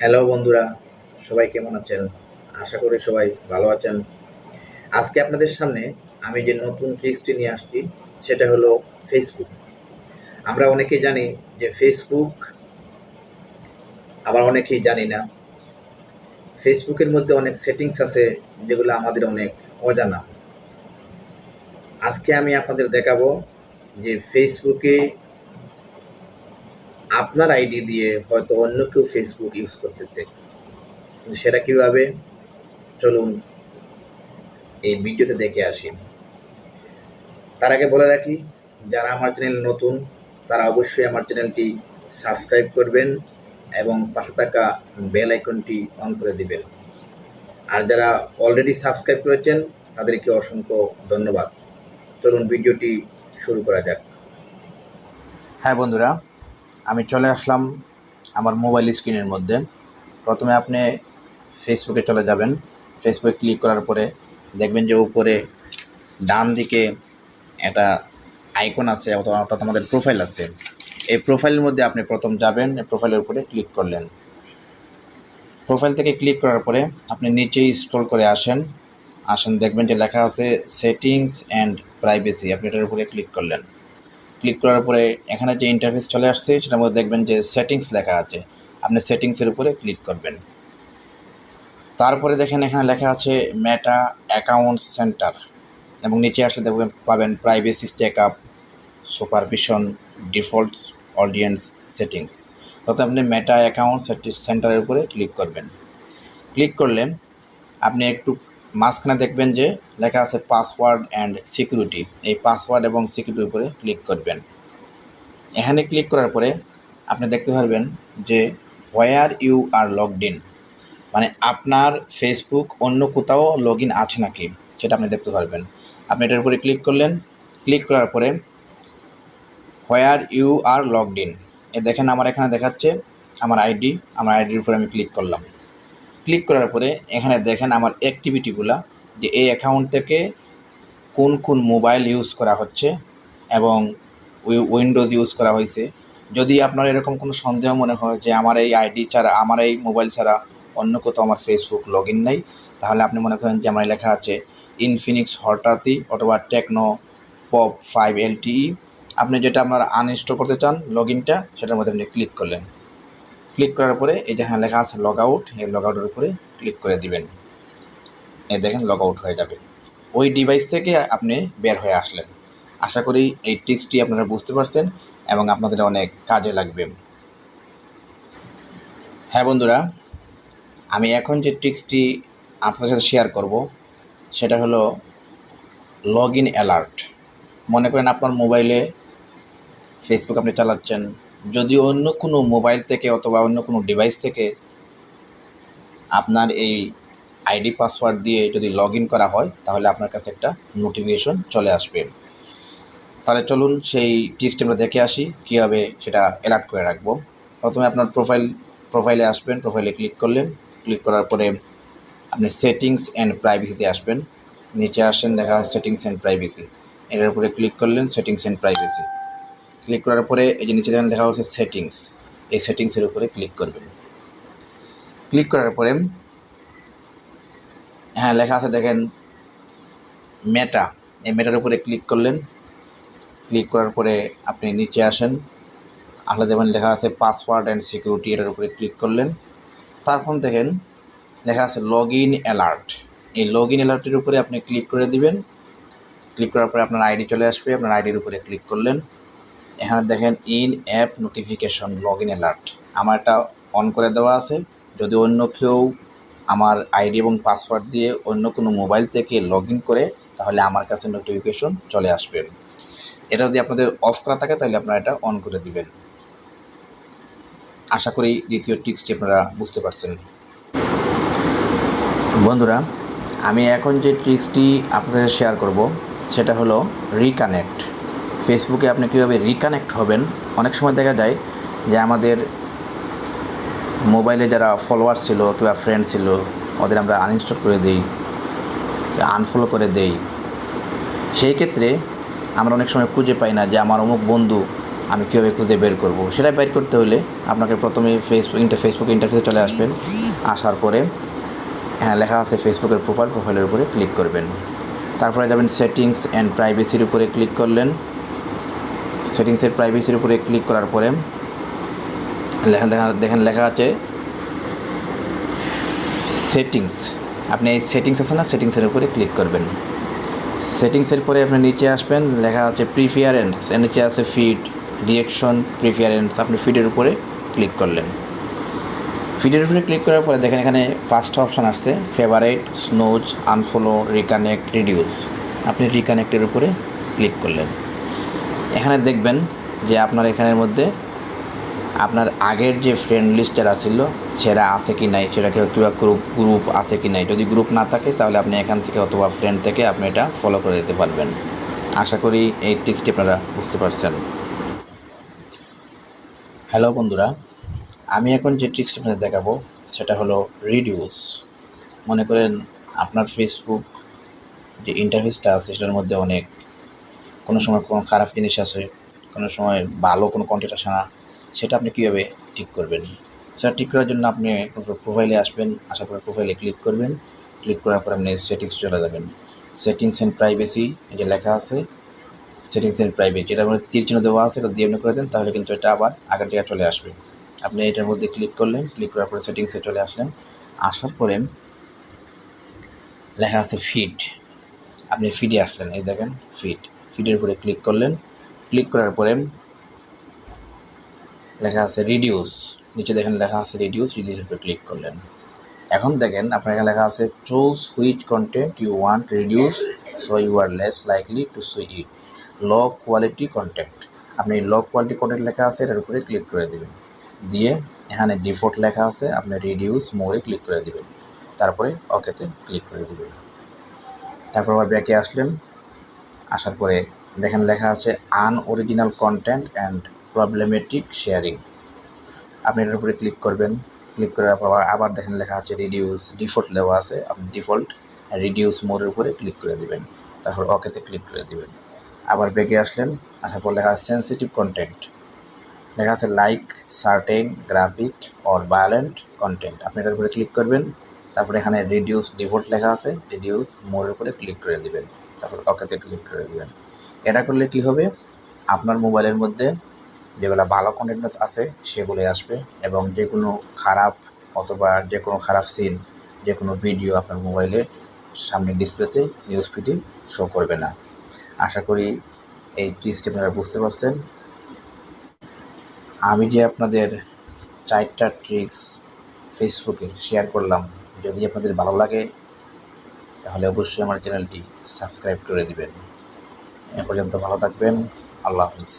Hello বন্ধুরা, সবাই কেমন আছেন? আশা করি সবাই ভালো আছেন। আজকে আপনাদের সামনে আমি যে নতুন ট্রিক্সটি নিয়ে আসছি সেটা হলো ফেসবুক। আমরা অনেকেই জানি যে ফেসবুক, আবার অনেকেই জানি না। ফেসবুকের মধ্যে অনেক সেটিংস আছে যেগুলো আমাদের অনেক অজানা। আজকে আমি আপনাদের দেখাবো যে ফেসবুকে আপনার আইডি দিয়ে হয়তো অন্য কেউ ফেসবুক ইউজ করতেছে। কিন্তু সেটা কিভাবে? চলুন এই ভিডিওতে দেখে আসি। তার আগে বলে রাখি, যারা আমার চ্যানেল নতুন তারা অবশ্যই আমার চ্যানেলটি সাবস্ক্রাইব করবেন এবং পাশে থাকা বেল আইকনটি অন করে দিবেন। আর যারা অলরেডি সাবস্ক্রাইব করেছেন তাদেরকে অসংখ্য ধন্যবাদ। চলুন ভিডিওটি শুরু করা যাক। হ্যাঁ বন্ধুরা, আমি চলে আসলাম আমার মোবাইল স্ক্রিনের মধ্যে। প্রথমে আপনি ফেসবুকে চলে যাবেন। ফেসবুকে ক্লিক করার পরে দেখবেন যে উপরে ডান দিকে একটা আইকন আছে, অর্থাৎ আমাদের প্রোফাইল আছে। এই প্রোফাইলের মধ্যে আপনি প্রথম যাবেন, প্রোফাইলের উপরে ক্লিক করলেন। প্রোফাইল থেকে ক্লিক করার পরে আপনি নিচেই স্ক্রল করে আসেন দেখবেন যে লেখা আছে সেটিংস অ্যান্ড প্রাইভেসি। আপনি এটার উপরে ক্লিক করলেন। ক্লিক করার পরে এখানে যে ইন্টারফেস চলে আসছে সেটার মধ্যে দেখবেন যে সেটিংস লেখা আছে। আপনি সেটিংসের উপরে ক্লিক করবেন। তারপরে দেখেন এখানে লেখা আছে মেটা অ্যাকাউন্ট সেন্টার, এবং নিচে আসলে দেখবেন পাবেন privacy checkup, supervision, default audience settings. অর্থাৎ আপনি মেটা অ্যাকাউন্ট সেন্টারের উপরে ক্লিক করবেন। ক্লিক করলে আপনি একটু মাঝখানে দেখবেন যে লেখা আছে পাসওয়ার্ড অ্যান্ড সিকিউরিটি। এই পাসওয়ার্ড এবং সিকিউরিটির উপরে ক্লিক করবেন। এখানে ক্লিক করার পরে আপনি দেখতে পারবেন যে where you are logged in, মানে আপনার ফেসবুক অন্য কোথাও লগ ইন আছে নাকি সেটা আপনি দেখতে পারবেন। আপনি এটার উপরে ক্লিক করলেন। ক্লিক করার পরে where you are logged in দেখেন আমার এখানে দেখাচ্ছে আমার আইডির উপরে আমি ক্লিক করলাম। ক্লিক করার পরে এখানে দেখেন আমার অ্যাক্টিভিটিগুলো, যে এই অ্যাকাউন্ট থেকে কোন কোন মোবাইল ইউজ করা হচ্ছে এবং উইন্ডোজ ইউজ করা হয়েছে। যদি আপনার এরকম কোনো সন্দেহ মনে হয় যে আমার এই আইডি ছাড়া, আমার এই মোবাইল ছাড়া অন্য কোথাও আমার ফেসবুক লগ ইন নেই, তাহলে আপনি মনে করেন যে আমার লেখা আছে ইনফিনিক্স হট 30 অথবা টেকনো পপ 5 LTE। আপনি যেটা আপনার আনইনস্টল করতে চান লগ ইনটা, সেটার মধ্যে আপনি ক্লিক করলেন। ক্লিক করার পরে এই যে লেখা আছে লগ আউট, এই লগ আউটের উপরে ক্লিক করে দিবেন। এই দেখেন লগ আউট হয়ে যাবে। ওই ডিভাইস থেকে আপনি বের হয়ে আসলেন। আশা করি এই ট্রিক্সটি আপনারা বুঝতে পারছেন এবং আপনাদের অনেক কাজে লাগবে। হ্যাঁ বন্ধুরা, আমি এখন যে ট্রিক্সটি আপনাদের সাথে শেয়ার করব সেটা হলো লগ ইন অ্যালার্ট। মনে করেন আপনার মোবাইলে ফেসবুক আপনি চালাচ্ছেন, যদি অন্য কোনো মোবাইল থেকে অথবা অন্য কোনো ডিভাইস থেকে আপনার এই আইডি পাসওয়ার্ড দিয়ে যদি লগ ইন করা হয় তাহলে আপনার কাছে একটা নোটিফিকেশন চলে আসবে। তাহলে চলুন সেই টিপসটি আমরা দেখে আসি কীভাবে সেটা অ্যালার্ট করে রাখবো। প্রথমে আপনার প্রোফাইলে আসবেন। প্রোফাইলে ক্লিক করলেন। ক্লিক করার পরে আপনি সেটিংস অ্যান্ড প্রাইভেসিতে আসবেন। নিচে আসেন, দেখা সেটিংস অ্যান্ড প্রাইভেসি, এটার উপরে ক্লিক করলেন। সেটিংস অ্যান্ড প্রাইভেসি ক্লিক করার পরে এই যে নিচে দেখেন লেখা হচ্ছে সেটিংস, এই সেটিংসের উপরে ক্লিক করবেন। ক্লিক করার পরে হ্যাঁ লেখা আছে দেখেন মেটা, এই মেটার উপরে ক্লিক করলেন। ক্লিক করার পরে আপনি নিচে আসেন, আসলে যেমন লেখা আছে পাসওয়ার্ড অ্যান্ড সিকিউরিটি, এটার উপরে ক্লিক করলেন। তারপর দেখেন লেখা আছে লগ ইন অ্যালার্ট, এই লগ ইন অ্যালার্টের উপরে আপনি ক্লিক করে দিবেন। ক্লিক করার পরে আপনার আইডি চলে আসবে। আপনার আইডির উপরে ক্লিক করলেন। এখানে দেখেন in app notification log in alert, আমার এটা অন করে দেওয়া আছে। যদি অন্য কেউ আমার আইডি এবং পাসওয়ার্ড দিয়ে অন্য কোনো মোবাইল থেকে লগ ইন করে তাহলে আমার কাছে নোটিফিকেশন চলে আসবে। এটা যদি আপনাদের অফ করা থাকে তাহলে আপনারা এটা অন করে দিবেন। আশা করি দ্বিতীয় ট্রিক্সটি আপনারা বুঝতে পারছেন। বন্ধুরা, আমি এখন যে ট্রিক্সটি আপনাদের শেয়ার করব সেটা হলো রিকানেক্ট। ফেসবুকে আপনি কীভাবে রিকানেক্ট হবেন। অনেক সময় দেখা যায় যে আমাদের মোবাইলে যারা ফলোয়ার ছিল কিংবা ফ্রেন্ড ছিল ওদের আমরা আনইনস্টল করে দিই, আনফলো করে দেই। সেই ক্ষেত্রে আমরা অনেক সময় খুঁজে পাই না যে আমার অমুক বন্ধু আমি কীভাবে খুঁজে বের করব। সেটা বের করতে হলে আপনাকে প্রথমে ফেসবুক ইন্টারফেসে চলে আসবেন। আসার পরে হ্যাঁ লেখা আছে ফেসবুকের প্রোফাইলের উপরে ক্লিক করবেন। তারপরে যাবেন সেটিংস অ্যান্ড প্রাইভেসির উপরে ক্লিক করলেন। সেটিংসের প্রাইভেসির উপরে ক্লিক করার পরে লেখা আছে সেটিংস। আপনি এই সেটিংস আছে না, সেটিংসের উপরে ক্লিক করবেন। সেটিংসের পরে আপনি নিচে আসবেন, লেখা আছে প্রিফারেন্স, এর নিচে আছে ফিড, রিঅ্যাকশন, প্রিফারেন্স। আপনি ফিডের উপরে ক্লিক করলেন। ফিডের উপরে ক্লিক করার পরে দেখেন এখানে 5টা অপশান আসছে, favourite, snows, unfollow, reconnect, reduce. আপনি রিকানেক্টের উপরে ক্লিক করলেন। এখানে দেখবেন যে আপনার এখানের মধ্যে আপনার আগের যে ফ্রেন্ড লিস্ট যারা ছিল সেটা আছে কি নাই, সেটা কিংবা গ্রুপ আছে কি নাই। যদি গ্রুপ না থাকে তাহলে আপনি এখান থেকে অথবা ফ্রেন্ড থেকে আপনি এটা ফলো করে দিতে পারবেন। আশা করি এই টিপসটি আপনারা বুঝতে পারছেন। হ্যালো বন্ধুরা, আমি এখন যে ট্রিক্সটি আপনাদের দেখাবো সেটা হলো রিডিউস। মনে করেন আপনার ফেসবুক যে ইন্টারফেসটা আছে সেটার মধ্যে কোনো সময় কোনো খারাপ জিনিস আছে, কোনো সময় ভালো কোনো কন্টেন্ট আসে না। সেটা আপনি কীভাবে ঠিক করবেন? সেটা ঠিক করার জন্য আপনি প্রোফাইলে আসবেন। আসার পরে প্রোফাইলে ক্লিক করবেন। ক্লিক করার পর আপনি সেটিংস চলে যাবেন। সেটিংস অ্যান্ড প্রাইভেসি যে লেখা আছে, সেটিংস অ্যান্ড প্রাইভেসি, এটার মধ্যে তীর চিহ্ন দেওয়া আছে, এটা দিয়ে এমনি করে দেন, তাহলে কিন্তু এটা আবার আগের জায়গায় চলে আসবে। আপনি এটার মধ্যে ক্লিক করলেন। ক্লিক করার পরে সেটিংসে চলে আসলেন। আসার পরে লেখা আছে ফিড। আপনি ফিডে আসলেন, এই দেখেন ফিডের উপরে ক্লিক করলেন। ক্লিক করার পরে লেখা আছে রিডিউস, নিচে দেখেন লেখা আছে রিডিউসের উপরে ক্লিক করলেন। এখন দেখেন আপনার এখানে লেখা আছে choose which content you want reduce so you are less likely to see it, low quality content. আপনি লো কোয়ালিটি কন্টেন্ট লেখা আছে এটার উপরে ক্লিক করে দেবেন। দিয়ে এখানে ডিফল্ট লেখা আছে, আপনি রিডিউস মোরে ক্লিক করে দেবেন। তারপরে ওকেতে ক্লিক করে দেবেন। তারপর আবার ব্যাকে আসলেন। আসার পরে দেখেন লেখা আছে unoriginal content and problematic sharing. আপনি এটার উপরে ক্লিক করবেন। ক্লিক করার পর আবার দেখেন লেখা আছে রিডিউস, ডিফল্ট দেওয়া আছে, আপনি ডিফল্ট রিডিউস মোরের উপরে ক্লিক করে দেবেন। তারপর ওকেতে ক্লিক করে দেবেন। আবার ব্যাকে আসলেন। আসার পর লেখা আছে সেন্সিটিভ কন্টেন্ট, লেখা আছে like certain graphic or violent content. আপনি এটার উপরে ক্লিক করবেন। তারপরে এখানে রিডিউস ডিফল্ট লেখা আছে, রিডিউস মোরের উপরে ক্লিক করে দেবেন। তারপর ওকেতে ক্লিক করে দেবেন। এটা করলে কি হবে, আপনার মোবাইলের মধ্যে যেগুলো ভালো কন্টেন্ট আছে সেগুলোই আসবে, এবং যে কোনো খারাপ অথবা যে কোনো খারাপ সিন, যে কোনো ভিডিও আপনার মোবাইলের সামনে ডিসপ্লেতে নিউজ ফিডে শো করবে না। আশা করি এই ট্রিক্সটি আপনারা বুঝতে পারছেন। আমি যে আপনাদের 4টা ট্রিক্স ফেসবুকে শেয়ার করলাম, যদি আপনাদের ভালো লাগে তাহলে অবশ্যই আমার চ্যানেলটি সাবস্ক্রাইব করে দিবেন। এ পর্যন্ত ভালো থাকবেন। আল্লাহ হাফিজ।